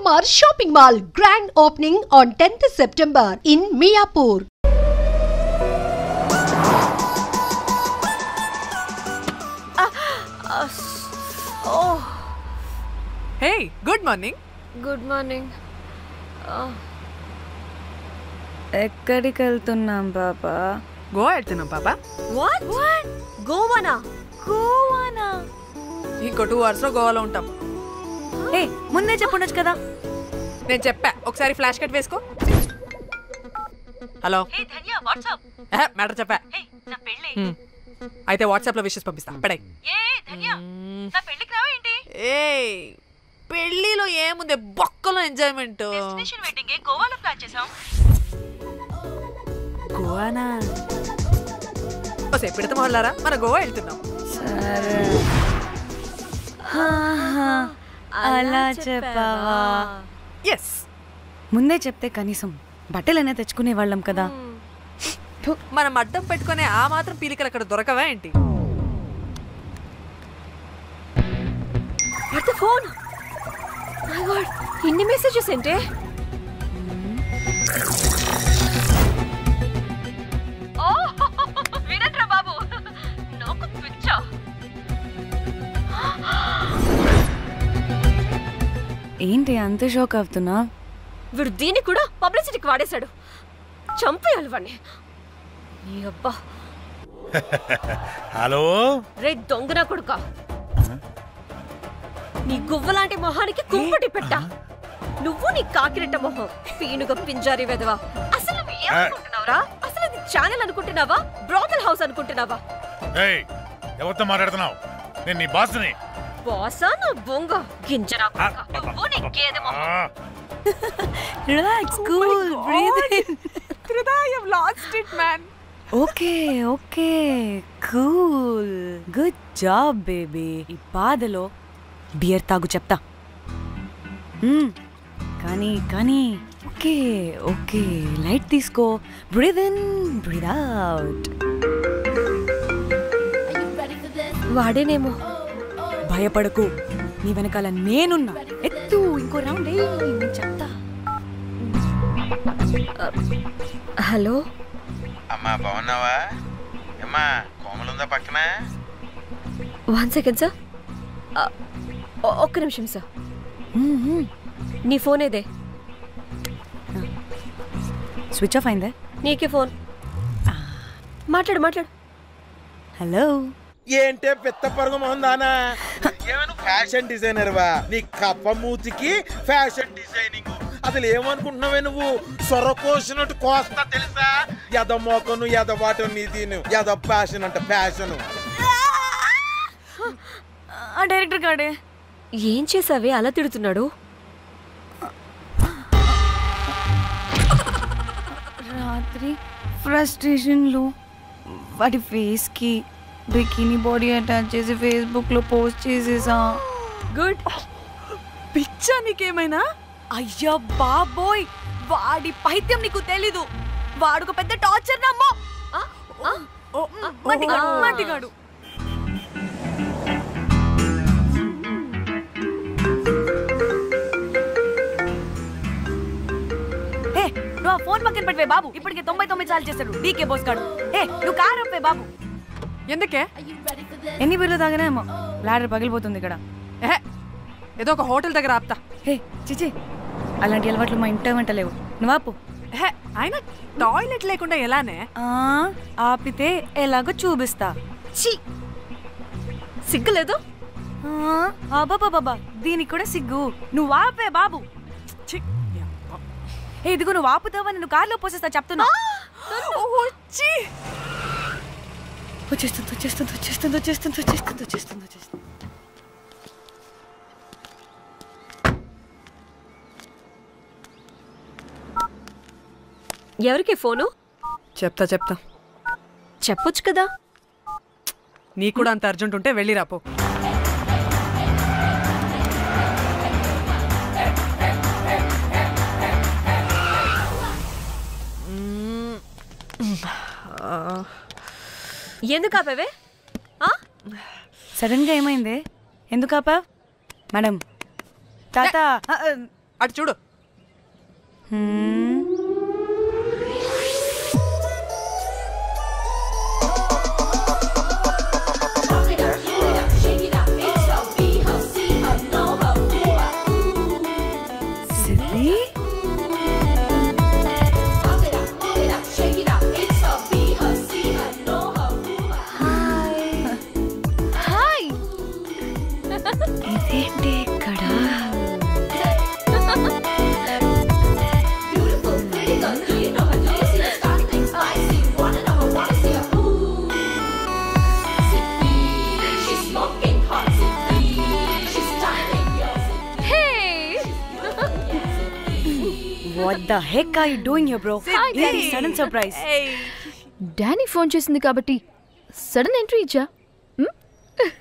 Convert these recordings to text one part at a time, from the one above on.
GMR Shopping Mall grand opening on 10th September in Miapur. Hey, good morning. Good morning. ఎక్కడికి వెళ్తున్నాం పాపా? గోవా వెళ్తున్నాం పాపా. వాట్ గోవానా? ఇంకో 2 hours లో గోవాలో ఉంటాం. ఏ ముందే చెప్పుండొచ్చు కదా. నేను చెప్పా, ఒకసారి ఫ్లాష్ కట్ వేసుకో. హలో మ్యాటర్ చెప్పా. అయితే వాట్సాప్ లో విషెస్ పంపిస్తా. పడే ఏ పెళ్లిలో ఏముంది, బొక్కలో ఎంజాయ్మెంట్. గోవానా? పెడతాం వాళ్ళారా, మన గోవా వెళ్తున్నాం. సరే అలా చెప్పావా? ఎస్, ముందే చెప్తే కనీసం బట్టలైనా తెచ్చుకునే వాళ్ళం కదా. మనం అడ్డం పెట్టుకునే ఆ మాత్రం పీలికలు అక్కడ దొరకవా ఏంటి? ఫోన్ ఇన్ని మెసేజెస్ ఏంటే? వినట్రా బాబు, నాకు పిచ్చా. ఏంటి అంత షాక్ అవుతున్నా? వీడు దీన్ని కూడా పబ్లిసిటీకి వాడేశాడు. చంపేయాలి వాడిని. నీ అబ్బా. హలో రే దొంగన కొడుకా, నీ గువ్వలాంటి మొహానికి కుంపటి పెట్ట. నువ్వు నీ కాకిరెట్ట మొహం, పీనుగ పింజారి వెదవా. అసలు నువ్వు ఏమనుకుంటున్నావురా? అసలు ఇది ఛానల్ అనుకుంటున్నావా, బ్రోకల్ హౌస్ అనుకుంటున్నావా? ఏయ్, ఎవరితో మాట్లాడుతున్నావు? నేను నీ బాస్ని. బాసా నా బొంగ గింజరా కొడుకా. నువ్వు నీ గేదె మొహం. Relax, cool, breathe in. I have lost it, man. Okay okay, cool, good job baby. ఈ బాధలో బియర్ తాగు చెప్తా. కానీ కానీ ఓకే ఓకే, లైట్ తీసుకో. Breathe in, breathe out. వాడేనేమో. భయపడకు, నీ వెనకాల నేనున్నా. ఎత్తు, ఇంకో రౌండ్ నేను చెప్తా. హలో అమ్మా, బాగున్నావా? అమ్మా, కోమలుందా పక్కన? 1 second సార్. ఒక్క నిమిషం సార్. నీ ఫోన్ ఏదే? స్విచ్ ఆఫ్ అయిందే. నీకే ఫోన్. మాట్లాడు మాట్లాడు. హలో, ఏంటే పెద్ద పరుగు మొహందానా? ఏమైనా ఫ్యాషన్ డిజైనర్ వా? నీ కప్ప మూతికి ఫ్యాషన్ డిజైనింగ్. అసలు ఏమనుకుంటున్నావే నువ్వు? సొర కోసినట్టు కోస్తా తెలుసా? ఎద మోకను ఎద వాటం నీ దీని ఎద ఫ్యాషన్ అంట ఫ్యాషన్. ఆ డైరెక్టర్ గాడే ఏం చేసావే అలా తిడుతున్నాడు? రాత్రి ఫ్రస్ట్రేషన్లో వాడి ఫేస్కి బికినీ బాడీ అటాచ్ చేసి ఫేస్బుక్లో పోస్ట్ చేసేసా. గుడ్. పిచ్చా నీకేమైనా? అయ్యా బాబోయ్, వాడి పైత్యం నీకు తెలీదు. వాడుకు పెద్ద టార్చర్ నమ్మో. మట్టిగాడు. నువ్వు ఆ ఫోన్ పక్కన పెట్టవే బాబు. ఇప్పటికే 99 సార్లు చేశాడు డీకే బోస్ గాడు. నువ్వు కారు అప్పే బాబు. ఎందుకే? ఎన్ని బిర్లు తాగినాయేమో, లాడర్ పగిలిపోతుంది ఇక్కడ. ఏదో ఒక హోటల్ దగ్గర ఆపుతా. చిచి, అలాంటి అలవాట్లు మా ఇంట వెంట లేవు. నువ్వు ఆపు. అయినా టాయిలెట్ లేకుండా ఎలానే? ఆపితే ఎలాగో చూపిస్తా. సిగ్గులేదు? బాబా, దీనికి కూడా సిగ్గు. నువ్వు ఆపే బాబు. ఇదిగో నువ్వు ఆపుతావని నువ్వు కార్లో పోసేస్తా చెప్తున్నా. వచ్చేస్తుంది. ఎవరికి ఫోను? చెప్తా. చెప్పొచ్చు కదా. నీ కూడా అంత అర్జెంట్ ఉంటే వెళ్ళి రాపో. ఎందుకు ఆపేవే? సడన్ గా ఏమైందే? ఎందుకు ఆపా? మేడం తాత అటు చూడు. What the heck are you doing here, bro? This is sudden surprise. Danny phone చేసింది కాబట్టి సడన్ ఎంట్రీ ఇచ్చా.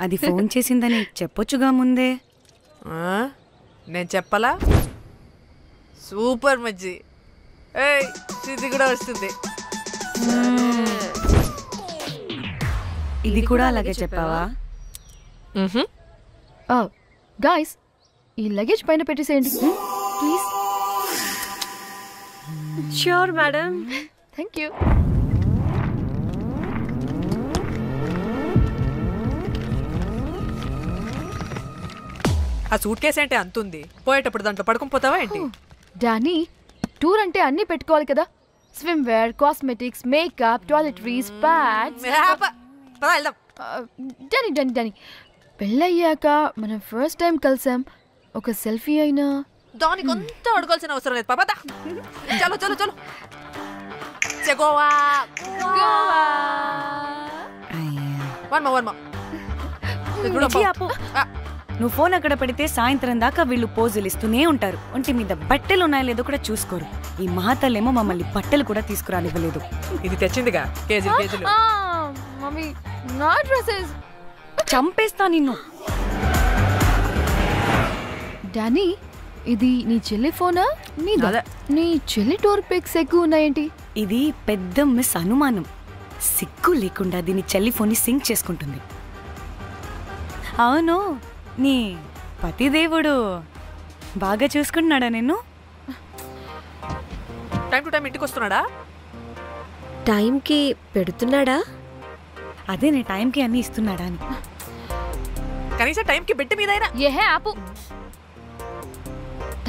అది ఫోన్ చేసిందని చెప్పొచ్చుగా ముందే. నేను చెప్పలా? సూపర్ మజ్జి. ఏయ్ సిద్ధి కూడా వస్తుంది. ఇది కూడా అలాగే చెప్పావా? గాయ్స్ ఈ లగేజ్ పైన పెట్టేసేయండి please. Sure madam. Thank you. ఆ సూట్ కేసు అంటే అంతుంది, పోయేటప్పుడు దాంట్లో పడుకుని పోతావా ఏంటి? డానీ టూర్ అంటే అన్నీ పెట్టుకోవాలి కదా. Swimwear, cosmetics, makeup, toiletries, pads. Danny Danny Danny పెళ్ళయ్యాక మనం ఫస్ట్ టైం కలిసాం, ఒక సెల్ఫీ అయినా. దానికి అంతా అడగాల్సిన అవసరం లేదు పాపా. చలో చలో చలో. గోవా నువ్వు ఫోన్ అక్కడ పెడితే సాయంత్రం దాకా వీళ్ళు పోజులు ఇస్తూనే ఉంటారు. ఒంటి మీద బట్టలు ఉన్నాయో లేదో కూడా చూసుకోరు. ఈ మహాతల్లేమో మమ్మల్ని బట్టలు కూడా తీసుకురానివ్వలేదు. ఇది తెచ్చిందిగా కేజీలు కేజీలు. మమ్మీ నా డ్రెస్సెస్ చంపేస్తా నిన్ను. డానీ ఇది నీ చెల్లి ఫోనా? నీ చెల్లి టూర్ పిక్స్ ఎక్కువ ఉన్నాయేంటి? ఇది పెద్ద మిస్ అనుమానం. సిగ్గు లేకుండా దీని చెల్లి ఫోన్ని సింక్ చేసుకుంటుంది. అవును, నీ పతిదేవుడు బాగా చూసుకుంటున్నాడా నిన్ను? టైం టు టైం ఇంటికి వస్తున్నాడా? టైంకి పెడుతున్నాడా? అదే నీ టైంకి అన్ని ఇస్తున్నాడా అని. కనీసం టైంకి పెట్టి మీదైనా. ఏహే ఆపు.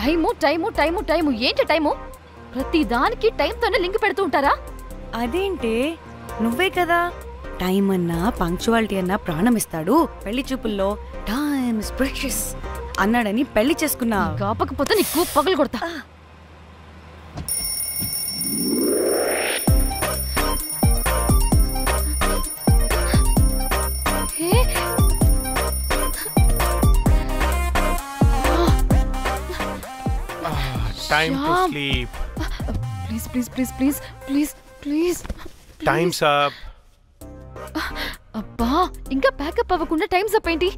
టైము టైము టైము టైము ఏంటి టైము? ప్రతి దానికి టైంతోనే లింక్ పెడుతూ ఉంటారా? అదేంటి, నువ్వే కదా టైం అన్నా పంక్చువాలిటీ అన్నా ప్రాణం ఇస్తాడు, పెళ్లి చూపుల్లో టైమ్ ఇస్ ప్రెషియస్ అన్నాడని పెళ్లి చేసుకున్నా. కాపకపోతే నీకు పగలు కొడతా. Time to sleep. Please, please, please, please, please, please. Time's up. అబ్బా ఇంకా ప్యాకప్ అవ్వకుండా టైమ్స్ అప్ ఏంటి?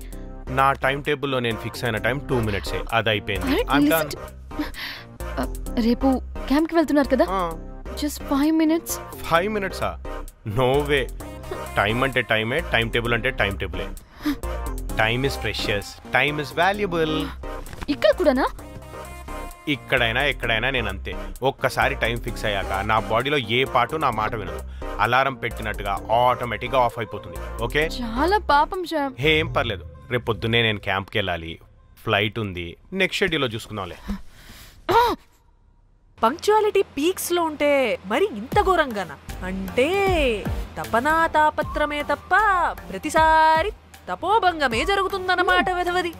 నా టైం టేబుల్లో నేను ఫిక్స్ అయిన టైం 2 minutes. అది అయిపోయింది. రేపు క్యాంప్ కి వెళ్తున్నారు కదా? Just 5 minutes. 5 minutes? No way. Time అంటే టైమే, టైం టేబుల్ అంటే టైం టేబులే. Time is precious, time is valuable. ఇక్కడ కూడానా? ఇక్కడైనా ఎక్కడైనా నేను అంతే. ఒక్కసారి టైం ఫిక్స్ అయ్యాక నా బాడీలో ఏ పాటు నా మాట వినదు. అలారం పెట్టినట్టుగా ఆటోమేటిక్గా ఆఫ్ అయిపోతుంది. ఓకే, చాలా పాపం శ్యామ్. ఏం పర్లేదు, రేపు పొద్దున్నే నేను క్యాంప్కి వెళ్ళాలి, ఫ్లైట్ ఉంది, నెక్స్ట్ షెడ్యూల్లో చూసుకుందాంలే. పంక్చువాలిటీ పీక్స్ లో ఉంటే మరి ఇంత ఘోరంగానా? అంటే తపనా తాపత్రమే తప్ప ప్రతిసారి తపోభంగమే జరుగుతుందన్నమాట వెధవది.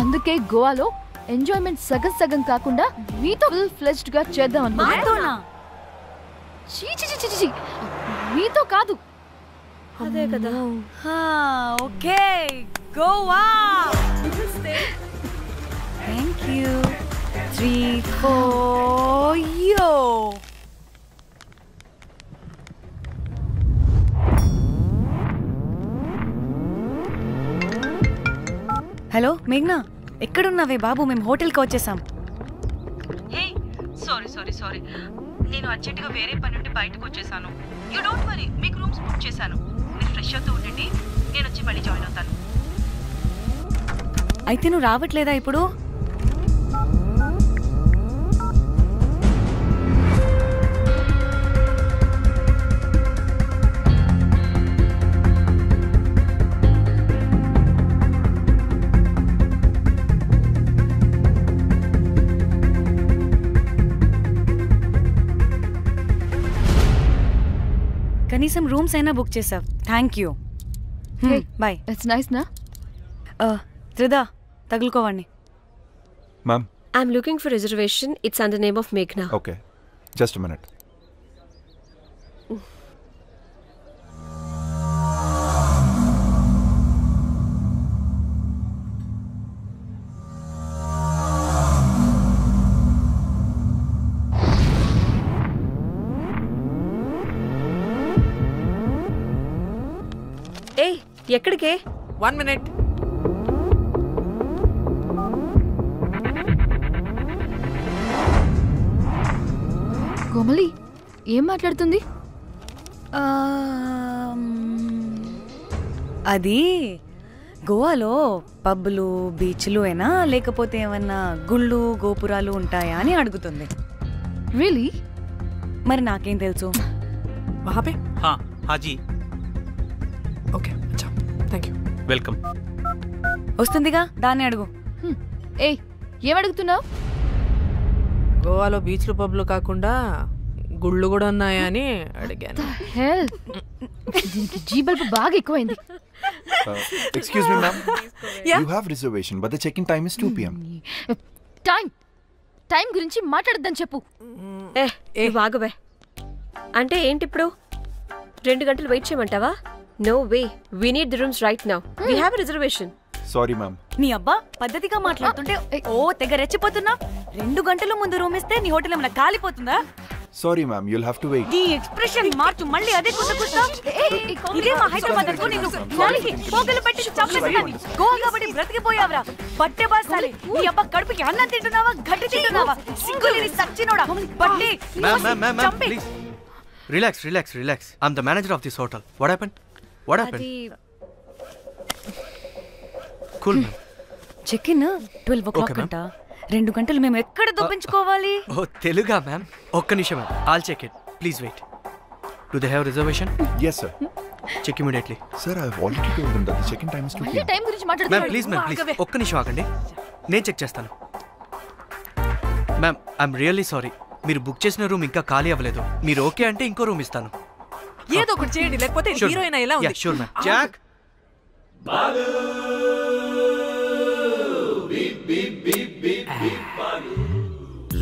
అందుకే గోవాలో ఎంజాయ్మెంట్ సగం సగం కాకుండా మీతో ఫుల్ ఫ్లెజ్డ్ గా చేద్దాం అనుకున్నా. మీతో కాదు. అదే కదా. ఓకే, గోవా. Thank you. 3, 4 యో. హలో మేఘ్నా, ఎక్కడున్నావే బాబు? మేము హోటల్కి వచ్చేసాం. సారీ నేను అర్జెంటుగా వేరే పని నుండి బయటకు వచ్చేసాను. యూ డోంట్ వరీ, మీకు రూమ్స్ బుక్ చేశాను. మీరు ఫ్రెష్ అవుతూ ఉండండి, నేను వచ్చి మళ్ళీ జాయిన్ అవుతాను. అయితే నువ్వు రావట్లేదా ఇప్పుడు? కనీసం రూమ్స్ అయినా బుక్ చేసావు. Thank you. Bye. It's nice నా. త్రిదా తగులుకోవండి. Ma'am, I'm looking for reservation. It's under name of మేఘ్నా. Okay, just a minute. ఏ ఎక్కడికే? 1 minute. కోమలి ఏం మాట్లాడుతుంది? అది గోవాలో పబ్బులు బీచ్లు అయినా లేకపోతే ఏమన్నా గుళ్ళు గోపురాలు ఉంటాయా అని అడుగుతుంది. రియలీ? మరి నాకేం తెలుసు? वहाँ पे? हाँ हाँ जी. ఓకే, అచ్చా, థ్యాంక్ యూ. వెల్కమ్. వస్తుందిగా, దాన్ని అడుగు. ఏయ్ ఏం అడుగుతున్నావు? గోవాలో బీచ్లు పబ్లు కాకుండా గుళ్ళు కూడా ఉన్నాయా అని అడిగాను. హెల్, దీనికి జీబల్బు బాగా ఎక్కువైంది. Excuse me, ma'am. You have reservation, but the check-in time is 2 p.m. Time గురించి మాట్లాడద్దని చెప్పు. ఏ బాగబే. అంటే ఏంటి ఇప్పుడు 2 గంటలు వెయిట్ చేయమంటావా? No way, we need the rooms right now. We have a reservation. Sorry, ma'am. నీ అబ్బా పద్ధతిగా మాట్లాడుతుంటే ఓ తెగ రెచ్చిపోతున్నా. 2 గంటల ముందు రూమ్ ఇస్తే నీ హోటల్ ఏమైనా కాలిపోతుందా? Sorry, ma'am. You'll have to wait. నీ ఎక్స్ప్రెషన్ మార్చు, మళ్ళీ అదే కుట్టుకుంటా. ఇదే మా హైదరాబాద్ అనుకో. నిన్ను నాలికి పోగలు పెట్టి చంపేస్తాను. గోవా కాబట్టి బ్రతికిపోయావరా బట్టే బాసాలి. నీ అబ్బా కడుపుకి అన్నం తింటున్నావా, గడ్డి తింటున్నావా? సింగులేని సచ్చినోడా బట్టే. Ma'am, please. Relax. I'm the manager of this hotel. What happened? Cool, ma'am. Check-in 12 o'clock అంట. 2 గంటలు మేము ఎక్కడ దొప్పించుకోవాలి? Oh, Teluga, ma'am. ఒక్క నిమిషం, ma'am. I'll check it. Please wait. Do they have reservation? Yes, sir. Check immediately. Sir, I've already told them that the check-in time is 2 p.m. Time గురించి Ma'am, మాట్లాడుతున్నావు. please. ఒక్క నిమిషం ఆగండి. నేను check చేస్తాను. Ma'am, I'm really sorry. మీరు book చేసిన room ఇంకా ఖాళీ అవ్వలేదు. మీరు ఓకే అంటే ఇంకో రూమ్ ఇస్తాను. ఏదో ఒకటి చేయండి, లేకపోతే హీరోయిన్ ఎలా ఉంది? Sure ma'am. Jack,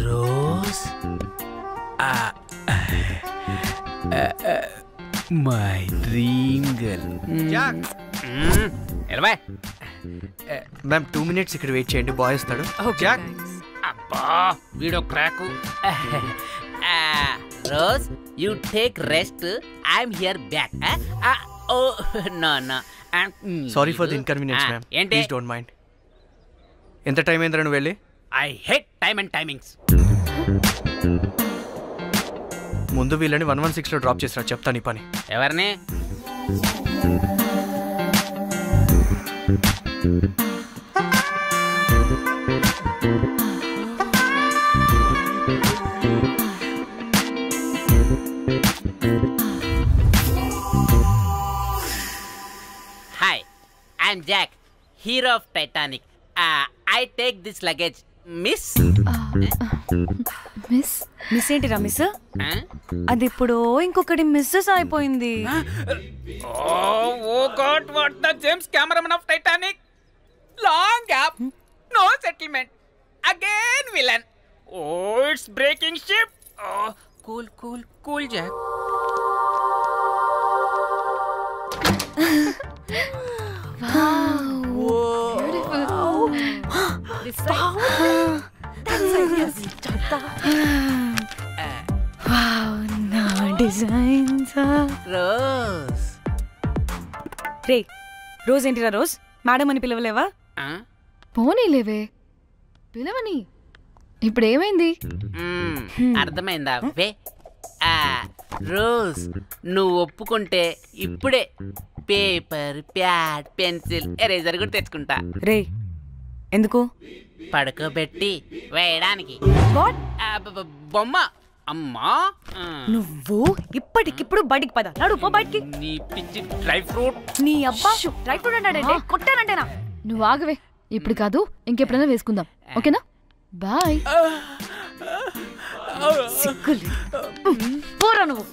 Rose, my dream girl. Jack. ఎలవా మ్యామ్ 2 minutes ఇక్కడ వెయిట్ చేయండి, బాయ్ వస్తాడు. జాక్. అబ్బా వీడో crack. Rose, you take rest. I'm here back. Oh no. Sorry for the inconvenience ma'am. Please don't mind. ఎంత time అయిందిరా నువ్వు వెళ్ళి? I hate time and timings. ముందు వీళ్ళని 116 లో డ్రాప్ చేసిరా, చెప్తాను ఈ పని. ఎవరిని? Hi, I'm Jack, hero of Titanic. I take this luggage. Miss ఏంటిరా మిస్? అది ఇప్పుడు ఇంకొకటి మిస్సెస్ అయిపోయింది. Oh God, what the James cameraman of Titanic. Long gap, no settlement, again villain. Oh it's breaking ship. Cool Jack. Rose. Rose ఏంటిరా Rose? Madam అని పిలవలేవా? పోనీలేవే, పిలవని. ఇప్పుడు ఏమైంది? అర్థమైందా? వే రోజ్, నువ్వు ఒప్పుకుంటే ఇప్పుడే పేపర్, ప్యాడ్, పెన్సిల్, ఎరేజర్ కూడా తెచ్చుకుంటా. రే ఎందుకు? పడుకోబెట్టి వేయడానికి. బొమ్మ. అమ్మా, నువ్వు ఇప్పటికిప్పుడు బయటికి పద. నడు పో బయటికి. నీ పిచ్చి డ్రై ఫ్రూట్. నీ అబ్బా డ్రై ఫ్రూట్ అన్నాడంటే కొట్టానంటేనా? నువ్వు ఆగవే, ఇప్పుడు కాదు ఇంకెప్పుడైనా వేసుకుందాం, ఓకేనా? బాయ్. సిగ్గులు పోరా నువ్వు.